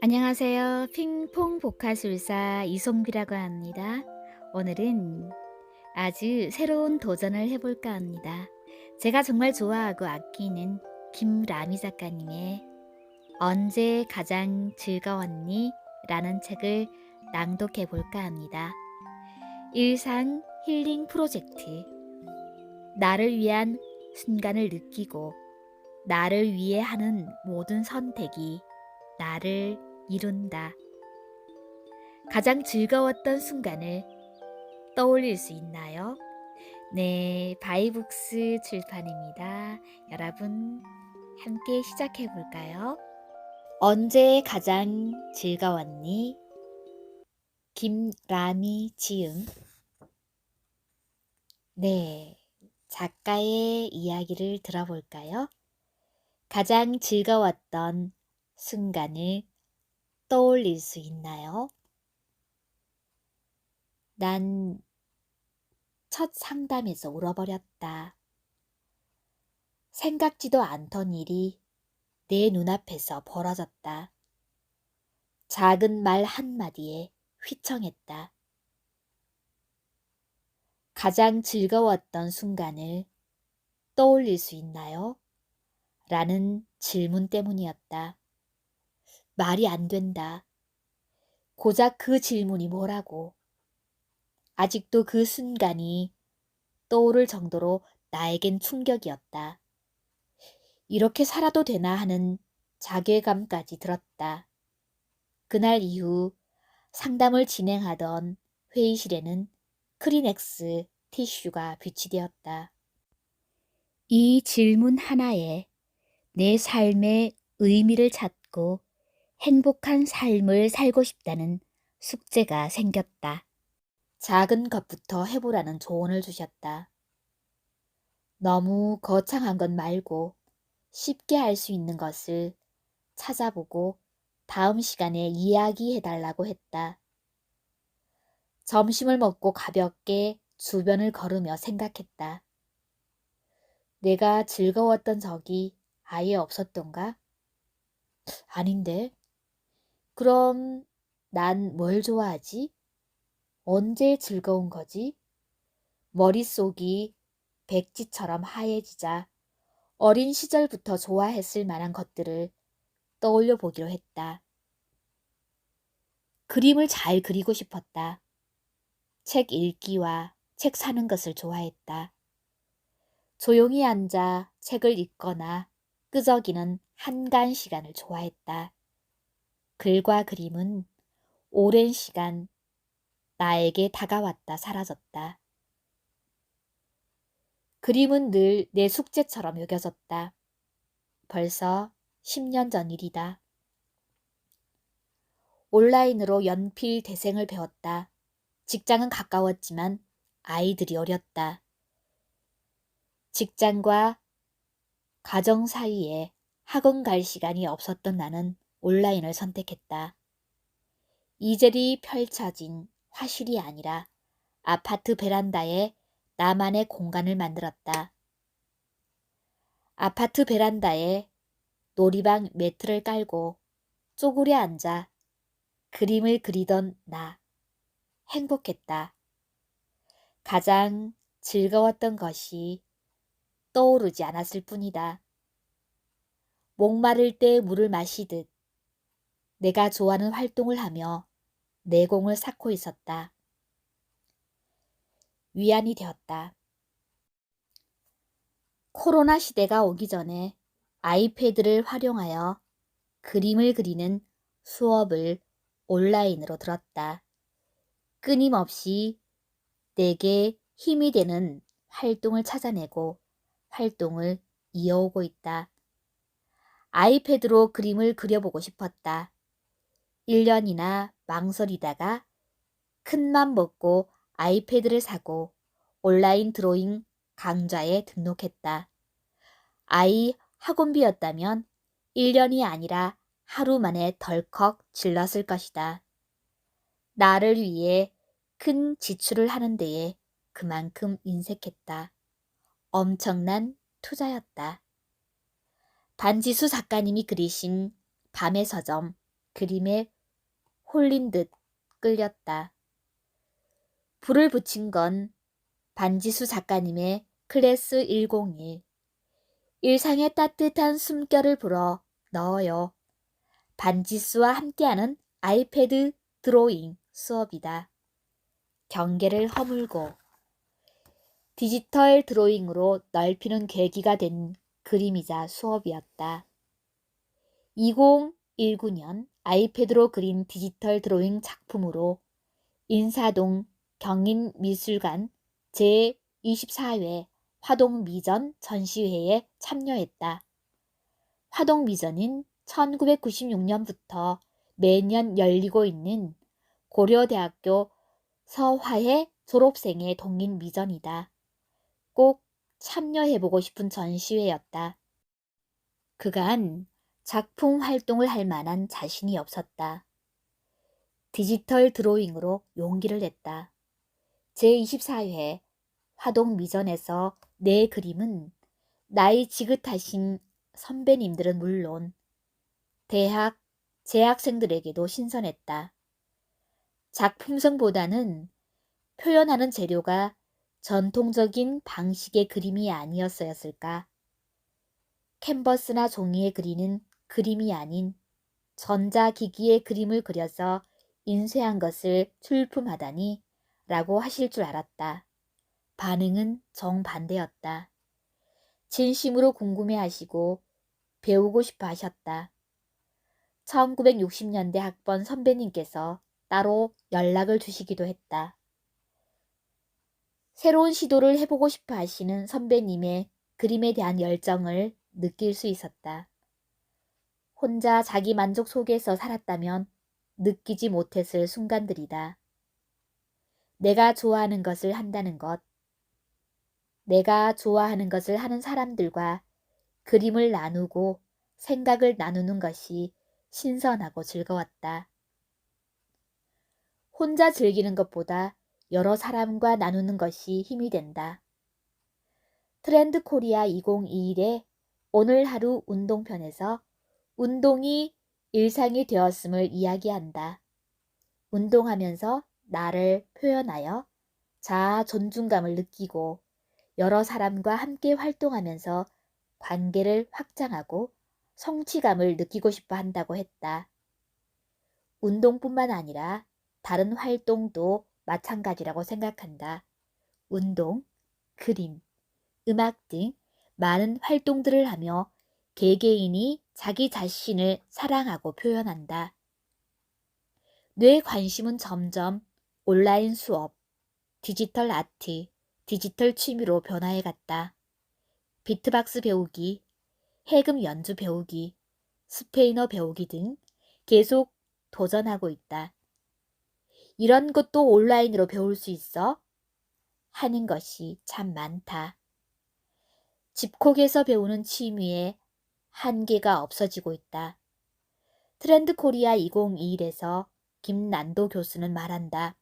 안녕하세요. 핑퐁 복화술사 이송비라고 합니다. 오늘은 아주 새로운 도전을 해볼까 합니다. 제가 정말 좋아하고 아끼는 김라미 작가님의 언제 가장 즐거웠니? 라는 책을 낭독해 볼까 합니다. 일상 힐링 프로젝트. 나를 위한 순간을 느끼고 나를 위해 하는 모든 선택이 나를 이룬다. 가장 즐거웠던 순간을 떠올릴 수 있나요? 네, 바이북스 출판입니다. 여러분, 함께 시작해 볼까요? 언제 가장 즐거웠니? 김라미 지음. 네, 작가의 이야기를 들어볼까요? 가장 즐거웠던 순간을 떠올릴 수 있나요? 난 첫 상담에서 울어버렸다. 생각지도 않던 일이 내 눈앞에서 벌어졌다. 작은 말 한마디에 휘청했다. 가장 즐거웠던 순간을 떠올릴 수 있나요? 라는 질문 때문이었다. 말이 안 된다. 고작 그 질문이 뭐라고. 아직도 그 순간이 떠오를 정도로 나에겐 충격이었다. 이렇게 살아도 되나 하는 자괴감까지 들었다. 그날 이후 상담을 진행하던 회의실에는 크리넥스 티슈가 비치되었다. 이 질문 하나에 내 삶의 의미를 찾고 행복한 삶을 살고 싶다는 숙제가 생겼다. 작은 것부터 해보라는 조언을 주셨다. 너무 거창한 것 말고 쉽게 할 수 있는 것을 찾아보고 다음 시간에 이야기해달라고 했다. 점심을 먹고 가볍게 주변을 걸으며 생각했다. 내가 즐거웠던 적이 아예 없었던가? 아닌데. 그럼 난 뭘 좋아하지? 언제 즐거운 거지? 머릿속이 백지처럼 하얘지자 어린 시절부터 좋아했을 만한 것들을 떠올려 보기로 했다. 그림을 잘 그리고 싶었다. 책 읽기와 책 사는 것을 좋아했다. 조용히 앉아 책을 읽거나 끄적이는 한간 시간을 좋아했다. 글과 그림은 오랜 시간 나에게 다가왔다 사라졌다. 그림은 늘 내 숙제처럼 여겨졌다. 벌써 10년 전 일이다. 온라인으로 연필 대생을 배웠다. 직장은 가까웠지만 아이들이 어렸다. 직장과 가정 사이에 학원 갈 시간이 없었던 나는 온라인을 선택했다. 이젤이 펼쳐진 화실이 아니라 아파트 베란다에 나만의 공간을 만들었다. 아파트 베란다에 놀이방 매트를 깔고 쪼그려 앉아 그림을 그리던 나. 행복했다. 가장 즐거웠던 것이 떠오르지 않았을 뿐이다. 목마를 때 물을 마시듯 내가 좋아하는 활동을 하며 내공을 쌓고 있었다. 위안이 되었다. 코로나 시대가 오기 전에 아이패드를 활용하여 그림을 그리는 수업을 온라인으로 들었다. 끊임없이 내게 힘이 되는 활동을 찾아내고 활동을 이어오고 있다. 아이패드로 그림을 그려보고 싶었다. 1년이나 망설이다가 큰맘 먹고 아이패드를 사고 온라인 드로잉 강좌에 등록했다. 아이 학원비였다면 1년이 아니라 하루 만에 덜컥 질렀을 것이다. 나를 위해 큰 지출을 하는 데에 그만큼 인색했다. 엄청난 투자였다. 반지수 작가님이 그리신 밤의 서점, 그림에 홀린 듯 끌렸다. 불을 붙인 건 반지수 작가님의 클래스 101. 일상에 따뜻한 숨결을 불어 넣어요. 반지수와 함께하는 아이패드 드로잉 수업이다. 경계를 허물고 디지털 드로잉으로 넓히는 계기가 된 그림이자 수업이었다. 2019년 아이패드로 그린 디지털 드로잉 작품으로 인사동 경인미술관 제24회 화동미전 전시회에 참여했다. 화동미전은 1996년부터 매년 열리고 있는 고려대학교 서화의 졸업생의 동인 미전이다. 꼭 참여해보고 싶은 전시회였다. 그간 작품 활동을 할 만한 자신이 없었다. 디지털 드로잉으로 용기를 냈다. 제24회 화동미전에서 내 그림은 나이 지긋하신 선배님들은 물론 대학 재학생들에게도 신선했다. 작품성보다는 표현하는 재료가 전통적인 방식의 그림이 아니었을까? 캔버스나 종이에 그리는 그림이 아닌 전자기기에 그림을 그려서 인쇄한 것을 출품하다니 라고 하실 줄 알았다. 반응은 정반대였다. 진심으로 궁금해하시고 배우고 싶어 하셨다. 1960년대 학번 선배님께서 따로 연락을 주시기도 했다. 새로운 시도를 해보고 싶어 하시는 선배님의 그림에 대한 열정을 느낄 수 있었다. 혼자 자기 만족 속에서 살았다면 느끼지 못했을 순간들이다. 내가 좋아하는 것을 한다는 것, 내가 좋아하는 것을 하는 사람들과 그림을 나누고 생각을 나누는 것이 신선하고 즐거웠다. 혼자 즐기는 것보다 여러 사람과 나누는 것이 힘이 된다. 트렌드 코리아 2021의 오늘 하루 운동편에서 운동이 일상이 되었음을 이야기한다. 운동하면서 나를 표현하여 자아 존중감을 느끼고 여러 사람과 함께 활동하면서 관계를 확장하고 성취감을 느끼고 싶어 한다고 했다. 운동뿐만 아니라 다른 활동도 마찬가지라고 생각한다. 운동, 그림, 음악 등 많은 활동들을 하며 개개인이 자기 자신을 사랑하고 표현한다. 뇌 관심은 점점 온라인 수업, 디지털 아트, 디지털 취미로 변화해 갔다. 비트박스 배우기, 해금 연주 배우기, 스페인어 배우기 등 계속 도전하고 있다. 이런 것도 온라인으로 배울 수 있어? 하는 것이 참 많다. 집콕에서 배우는 취미에 한계가 없어지고 있다. 트렌드 코리아 2021에서 김난도 교수는 말한다.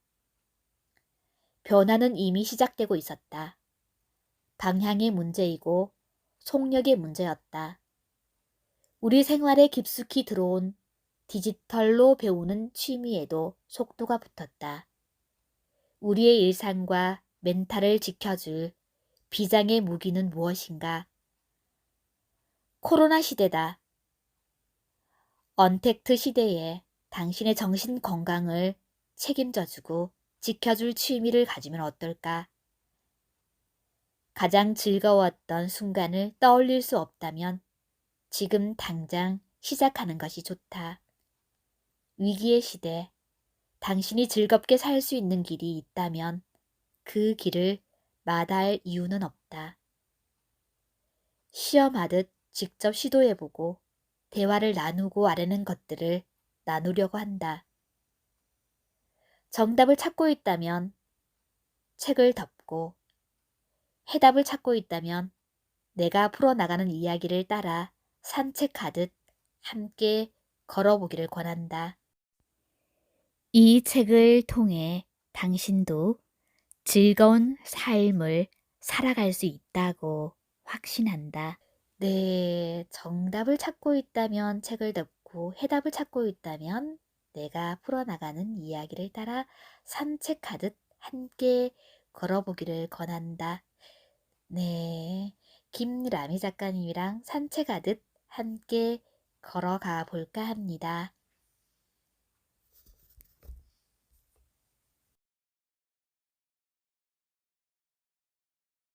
변화는 이미 시작되고 있었다. 방향의 문제이고 속력의 문제였다. 우리 생활에 깊숙이 들어온 디지털로 배우는 취미에도 속도가 붙었다. 우리의 일상과 멘탈을 지켜줄 비장의 무기는 무엇인가? 코로나 시대다. 언택트 시대에 당신의 정신 건강을 책임져주고 지켜줄 취미를 가지면 어떨까? 가장 즐거웠던 순간을 떠올릴 수 없다면 지금 당장 시작하는 것이 좋다. 위기의 시대, 당신이 즐겁게 살 수 있는 길이 있다면 그 길을 마다할 이유는 없다. 시험하듯 직접 시도해보고 대화를 나누고 아뢰는 것들을 나누려고 한다. 정답을 찾고 있다면 책을 덮고 해답을 찾고 있다면 내가 풀어나가는 이야기를 따라 산책하듯 함께 걸어보기를 권한다. 이 책을 통해 당신도 즐거운 삶을 살아갈 수 있다고 확신한다. 네, 정답을 찾고 있다면 책을 덮고 않고 해답을 찾고 있다면 내가 풀어나가는 이야기를 따라 산책하듯 함께 걸어보기를 권한다. 네, 김라미 작가님이랑 산책하듯 함께 걸어가 볼까 합니다.